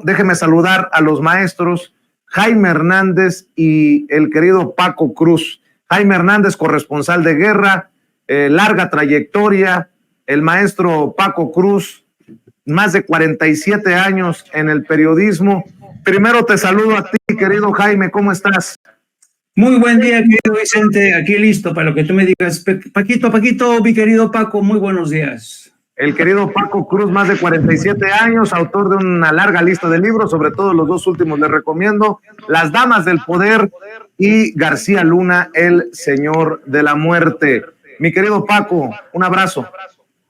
Déjeme saludar a los maestros Jaime Hernández y el querido Paco Cruz. Jaime Hernández, corresponsal de guerra, larga trayectoria. El maestro Paco Cruz, más de 47 años en el periodismo. Primero te saludo a ti, querido Jaime, ¿cómo estás? Muy buen día, querido Vicente, aquí listo para lo que tú me digas. Paquito, mi querido Paco, muy buenos días. El querido Paco Cruz, más de 47 años, autor de una larga lista de libros, sobre todo los dos últimos les recomiendo, Las Damas del Poder y García Luna, El Señor de la Muerte. Mi querido Paco, un abrazo.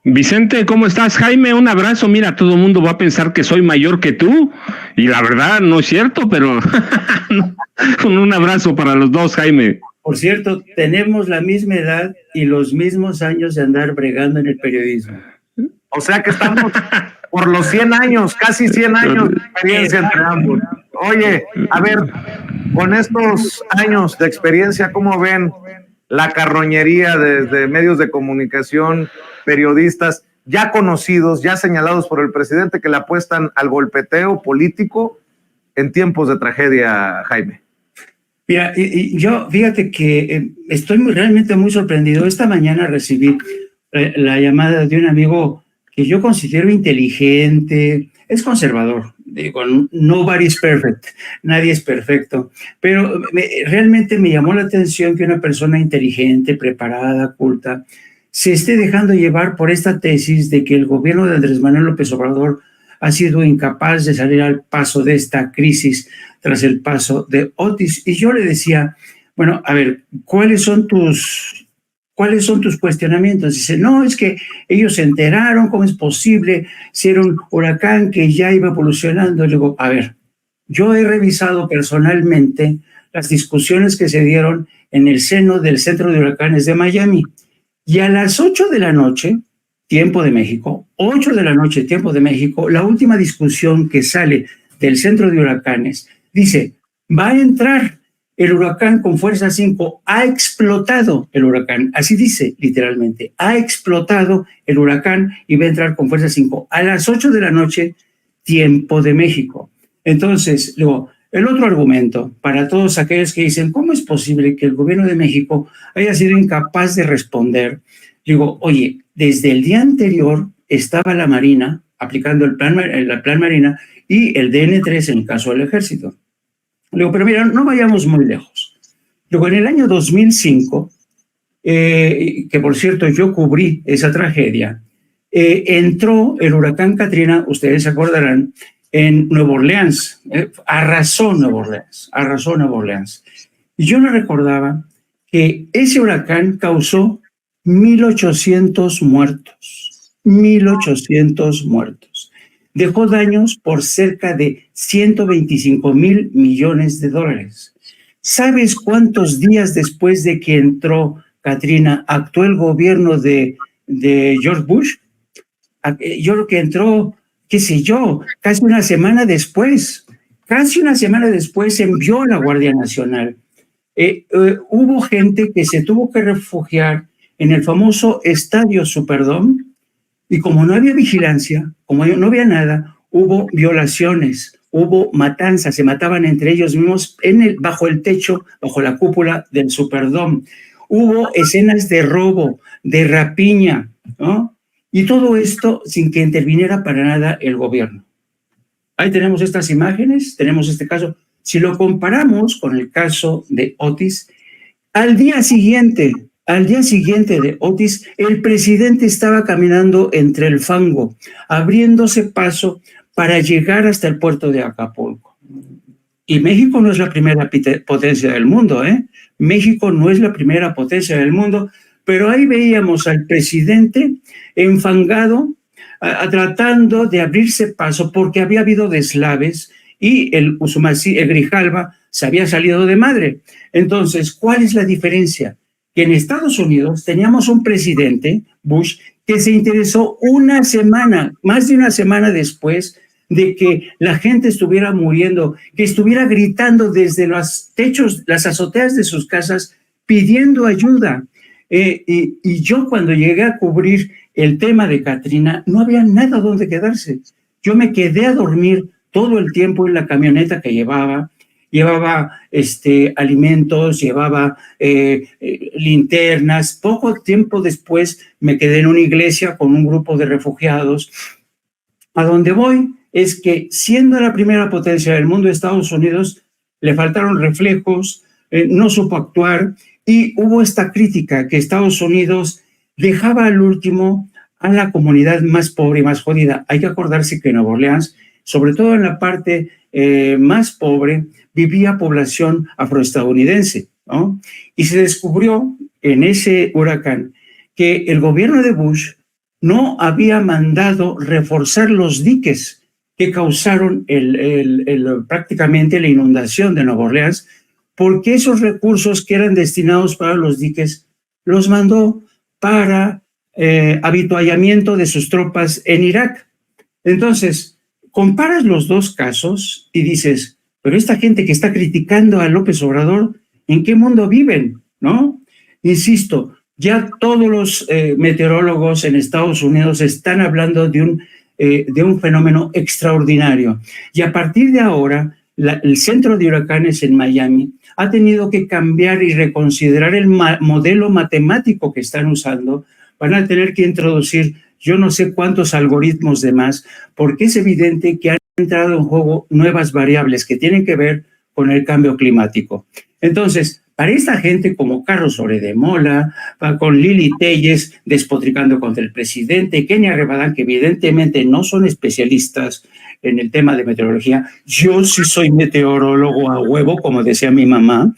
Vicente, ¿cómo estás? Jaime, un abrazo. Mira, todo el mundo va a pensar que soy mayor que tú, y la verdad no es cierto, pero un abrazo para los dos, Jaime. Por cierto, tenemos la misma edad y los mismos años de andar bregando en el periodismo. O sea que estamos por los 100 años, casi 100 años de experiencia entre ambos. Oye, a ver, con estos años de experiencia, ¿cómo ven la carroñería de medios de comunicación, periodistas ya conocidos, ya señalados por el presidente, que le apuestan al golpeteo político en tiempos de tragedia, Jaime? Mira, yo fíjate que estoy realmente muy sorprendido. Esta mañana recibí la llamada de un amigo que yo considero inteligente, es conservador, digo, nobody's perfect, nadie es perfecto, pero realmente me llamó la atención que una persona inteligente, preparada, culta, se esté dejando llevar por esta tesis de que el gobierno de Andrés Manuel López Obrador ha sido incapaz de salir al paso de esta crisis tras el paso de Otis. Y yo le decía, bueno, a ver, ¿cuáles son tus cuestionamientos? Dice, no, es que ellos se enteraron, ¿cómo es posible? Si era un huracán que ya iba evolucionando. Y luego, a ver, yo he revisado personalmente las discusiones que se dieron en el seno del Centro de Huracanes de Miami. Y a las 8 de la noche, tiempo de México, 8 de la noche, tiempo de México, la última discusión que sale del Centro de Huracanes dice, va a entrar el huracán con fuerza 5, ha explotado el huracán, así dice literalmente, ha explotado el huracán y va a entrar con fuerza 5 a las 8 de la noche, tiempo de México. Entonces, luego, el otro argumento para todos aquellos que dicen, ¿cómo es posible que el gobierno de México haya sido incapaz de responder? Digo, oye, desde el día anterior estaba la Marina aplicando el plan Marina y el DN3 en el caso del Ejército. Digo, pero mira, no vayamos muy lejos. Luego, en el año 2005, que por cierto yo cubrí esa tragedia, entró el huracán Katrina, ustedes se acordarán, en Nueva Orleans, arrasó Nueva Orleans. Y yo no recordaba que ese huracán causó 1,800 muertos. Dejó daños por cerca de 125,000 millones de dólares. ¿Sabes cuántos días después de que entró Katrina actuó el gobierno de George Bush? Yo creo que entró, qué sé yo, casi una semana después envió a la Guardia Nacional. Hubo gente que se tuvo que refugiar en el famoso Estadio Superdome, y como no había vigilancia, como no había nada, hubo violaciones, hubo matanzas, se mataban entre ellos mismos bajo el techo, bajo la cúpula del Superdome. Hubo escenas de robo, de rapiña, ¿no? Y todo esto sin que interviniera para nada el gobierno. Ahí tenemos estas imágenes, tenemos este caso. Si lo comparamos con el caso de Otis, al día siguiente de Otis, el presidente estaba caminando entre el fango, abriéndose paso para llegar hasta el puerto de Acapulco. Y México no es la primera potencia del mundo, México no es la primera potencia del mundo, pero ahí veíamos al presidente enfangado, tratando de abrirse paso porque había habido deslaves y el Grijalva se había salido de madre. Entonces, ¿cuál es la diferencia? Que en Estados Unidos teníamos un presidente, Bush, que se interesó más de una semana después de que la gente estuviera muriendo, que estuviera gritando desde los techos, las azoteas de sus casas, pidiendo ayuda. Y yo cuando llegué a cubrir el tema de Katrina, no había nada donde quedarse. Yo me quedé a dormir todo el tiempo en la camioneta que llevaba alimentos, llevaba linternas. Poco tiempo después me quedé en una iglesia con un grupo de refugiados. A donde voy es que, siendo la primera potencia del mundo, Estados Unidos, le faltaron reflejos, no supo actuar, y hubo esta crítica que Estados Unidos dejaba al último a la comunidad más pobre y más jodida. Hay que acordarse que en Nueva Orleans, sobre todo en la parte más pobre, vivía población afroestadounidense, ¿no? Y se descubrió en ese huracán que el gobierno de Bush no había mandado reforzar los diques que causaron prácticamente la inundación de Nueva Orleans, porque esos recursos que eran destinados para los diques los mandó para avituallamiento de sus tropas en Irak. Entonces, comparas los dos casos y dices, pero esta gente que está criticando a López Obrador, ¿en qué mundo viven? ¿No? Insisto, ya todos los meteorólogos en Estados Unidos están hablando de un fenómeno extraordinario. Y a partir de ahora, el centro de huracanes en Miami ha tenido que cambiar y reconsiderar el modelo matemático que están usando. Van a tener que introducir yo no sé cuántos algoritmos de más, porque es evidente que han entrado en juego nuevas variables que tienen que ver con el cambio climático. Entonces, para esta gente como Carlos Oredemola, con Lili Telles despotricando contra el presidente, Kenia Rabadán, que evidentemente no son especialistas en el tema de meteorología, yo sí soy meteorólogo a huevo, como decía mi mamá,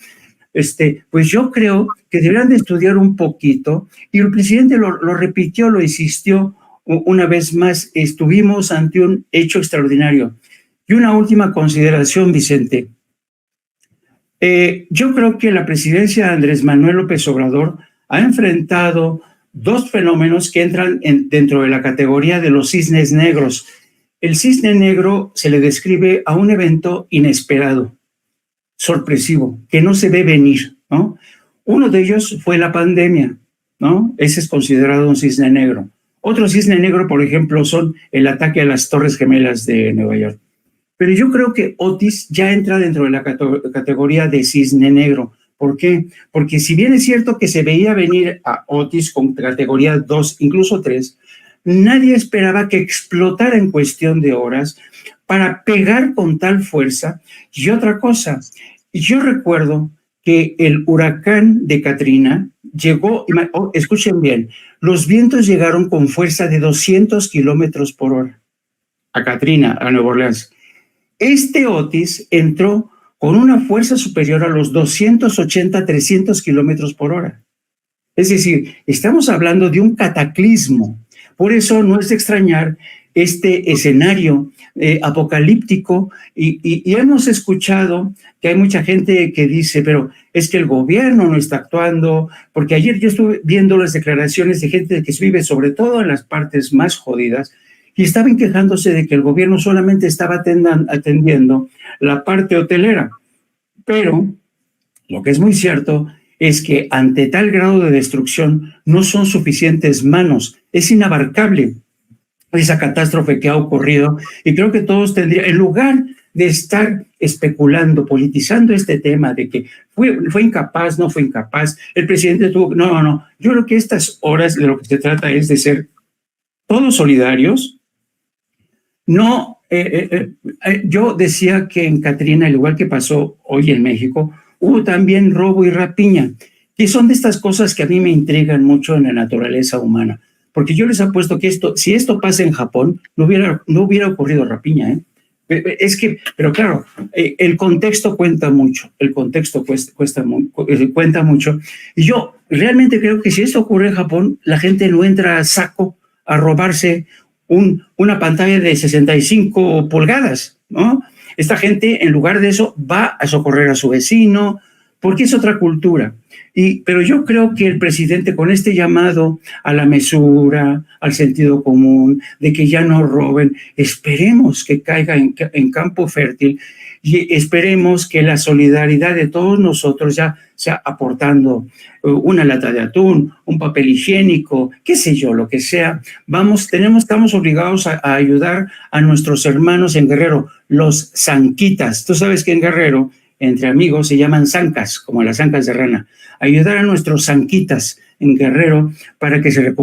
pues yo creo que deberían de estudiar un poquito, y el presidente lo repitió, lo insistió una vez más. Estuvimos ante un hecho extraordinario. Y una última consideración, Vicente. Yo creo que la presidencia de Andrés Manuel López Obrador ha enfrentado dos fenómenos que entran dentro de la categoría de los cisnes negros. El cisne negro se le describe a un evento inesperado, sorpresivo, que no se ve venir, ¿no? Uno de ellos fue la pandemia, ¿no? Ese es considerado un cisne negro. Otro cisne negro, por ejemplo, son el ataque a las Torres Gemelas de Nueva York. Pero yo creo que Otis ya entra dentro de la categoría de cisne negro. ¿Por qué? Porque si bien es cierto que se veía venir a Otis con categoría 2, incluso 3, nadie esperaba que explotara en cuestión de horas para pegar con tal fuerza. Y otra cosa, yo recuerdo que el huracán de Katrina llegó, escuchen bien, los vientos llegaron con fuerza de 200 kilómetros por hora a Katrina, a Nueva Orleans. Este Otis entró con una fuerza superior a los 280, 300 kilómetros por hora. Es decir, estamos hablando de un cataclismo. Por eso no es de extrañar este escenario apocalíptico, y hemos escuchado que hay mucha gente que dice, pero es que el gobierno no está actuando, porque ayer yo estuve viendo las declaraciones de gente que vive sobre todo en las partes más jodidas, y estaban quejándose de que el gobierno solamente estaba atendiendo la parte hotelera. Pero lo que es muy cierto es que ante tal grado de destrucción no son suficientes manos, es inabarcable esa catástrofe que ha ocurrido, y creo que todos tendrían, en lugar de estar especulando, politizando este tema de que fue incapaz, no fue incapaz, el presidente tuvo, no, yo creo que estas horas de lo que se trata es de ser todos solidarios. No, yo decía que en Katrina, al igual que pasó hoy en México, hubo también robo y rapiña, que son de estas cosas que a mí me intrigan mucho en la naturaleza humana, porque yo les apuesto que si esto pasa en Japón, no hubiera ocurrido rapiña, ¿eh? Pero claro, el contexto cuenta mucho, el contexto cuenta mucho, y yo realmente creo que si esto ocurre en Japón, la gente no entra a saco a robarse una pantalla de 65 pulgadas, ¿no? Esta gente, en lugar de eso, va a socorrer a su vecino, porque es otra cultura. Pero yo creo que el presidente, con este llamado a la mesura, al sentido común, de que ya no roben, esperemos que caiga en campo fértil y esperemos que la solidaridad de todos nosotros ya sea aportando una lata de atún, un papel higiénico, qué sé yo, lo que sea. Estamos obligados a ayudar a nuestros hermanos en Guerrero, los zanquitas. Tú sabes que en Guerrero, entre amigos, se llaman zancas, como las zancas de rana. Ayudar a nuestros zanquitas en Guerrero para que se recuperen.